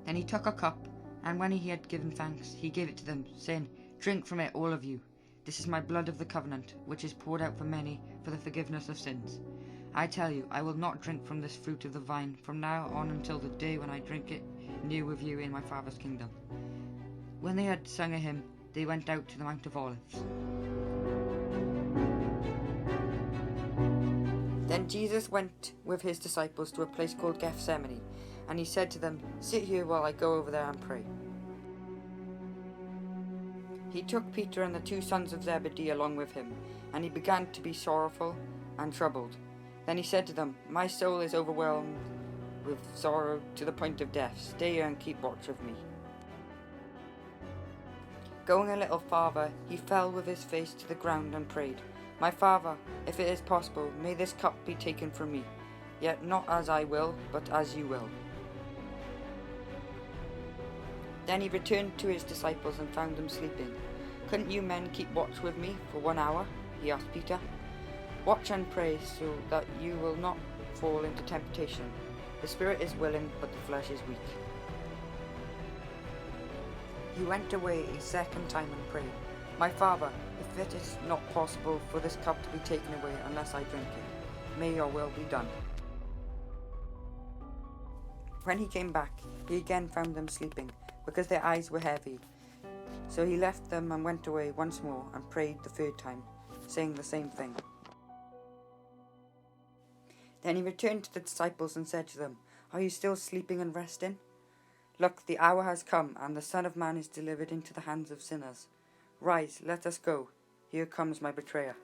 Then he took a cup, and when he had given thanks, he gave it to them, saying, "Drink from it, all of you. This is my blood of the covenant, which is poured out for many for the forgiveness of sins. I tell you, I will not drink from this fruit of the vine from now on until the day when I drink it new with you in my Father's kingdom." When they had sung a hymn, they went out to the Mount of Olives. Then Jesus went with his disciples to a place called Gethsemane, and he said to them, "Sit here while I go over there and pray." He took Peter and the 2 sons of Zebedee along with him, and he began to be sorrowful and troubled. Then he said to them, "My soul is overwhelmed with sorrow to the point of death. Stay here and keep watch with me." Going a little farther, he fell with his face to the ground and prayed, "My Father, if it is possible, may this cup be taken from me. Yet not as I will, but as you will." Then he returned to his disciples and found them sleeping. "Couldn't you men keep watch with me for 1 hour?" he asked Peter. "Watch and pray so that you will not fall into temptation. The spirit is willing, but the flesh is weak." He went away a second time and prayed, "My Father, if it is not possible for this cup to be taken away unless I drink it, may your will be done." When he came back, he again found them sleeping, because their eyes were heavy. So he left them and went away once more and prayed the 3rd time, saying the same thing. Then he returned to the disciples and said to them, "Are you still sleeping and resting? Look, the hour has come, and the Son of Man is delivered into the hands of sinners. Rise, let us go. Here comes my betrayer."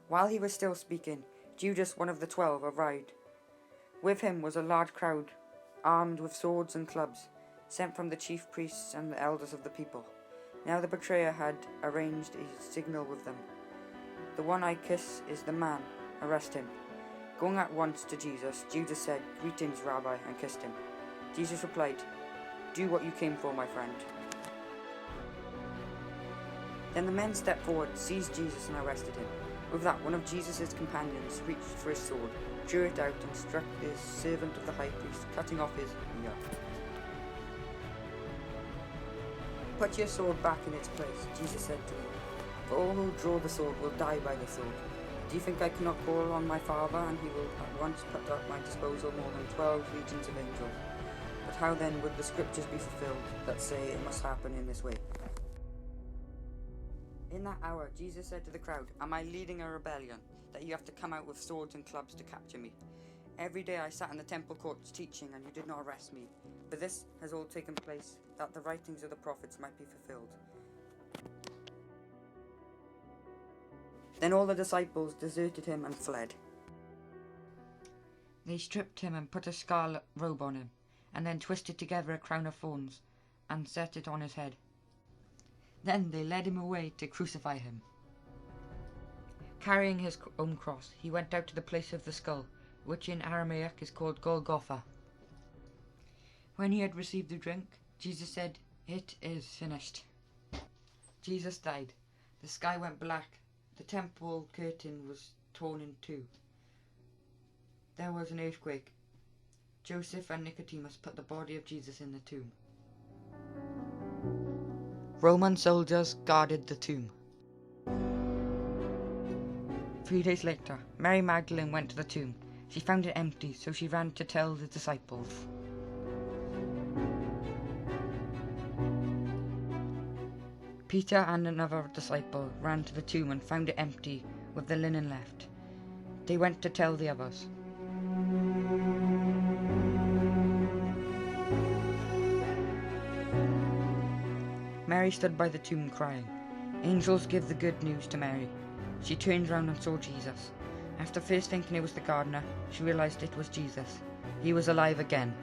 While he was still speaking, Judas, one of the 12, arrived. With him was a large crowd, armed with swords and clubs, sent from the chief priests and the elders of the people. Now the betrayer had arranged a signal with them. "The one I kiss is the man. Arrest him." Going at once to Jesus, Judas said, "Greetings, Rabbi," and kissed him. Jesus replied, "Do what you came for, my friend." Then the men stepped forward, seized Jesus, and arrested him. With that, one of Jesus' companions reached for his sword, drew it out, and struck the servant of the high priest, cutting off his ear. "Put your sword back in its place," Jesus said to him. "For all who draw the sword will die by the sword. Do you think I cannot call on my Father, and he will at once put at my disposal more than 12 legions of angels? But how then would the scriptures be fulfilled that say it must happen in this way?" In that hour, Jesus said to the crowd, "Am I leading a rebellion, that you have to come out with swords and clubs to capture me? Every day I sat in the temple courts teaching, and you did not arrest me. But this has all taken place, that the writings of the prophets might be fulfilled." Then all the disciples deserted him and fled. They stripped him and put a scarlet robe on him, and then twisted together a crown of thorns and set it on his head. Then they led him away to crucify him. Carrying his own cross, he went out to the place of the skull, which in Aramaic is called Golgotha. When he had received the drink, Jesus said, "It is finished." Jesus died. The sky went black. The temple curtain was torn in two. There was an earthquake. Joseph and Nicodemus put the body of Jesus in the tomb. Roman soldiers guarded the tomb. 3 days later, Mary Magdalene went to the tomb. She found it empty, so she ran to tell the disciples. Peter and another disciple ran to the tomb and found it empty, with the linen left. They went to tell the others. Mary stood by the tomb crying. Angels give the good news to Mary. She turned round and saw Jesus. After first thinking it was the gardener, she realized it was Jesus. He was alive again.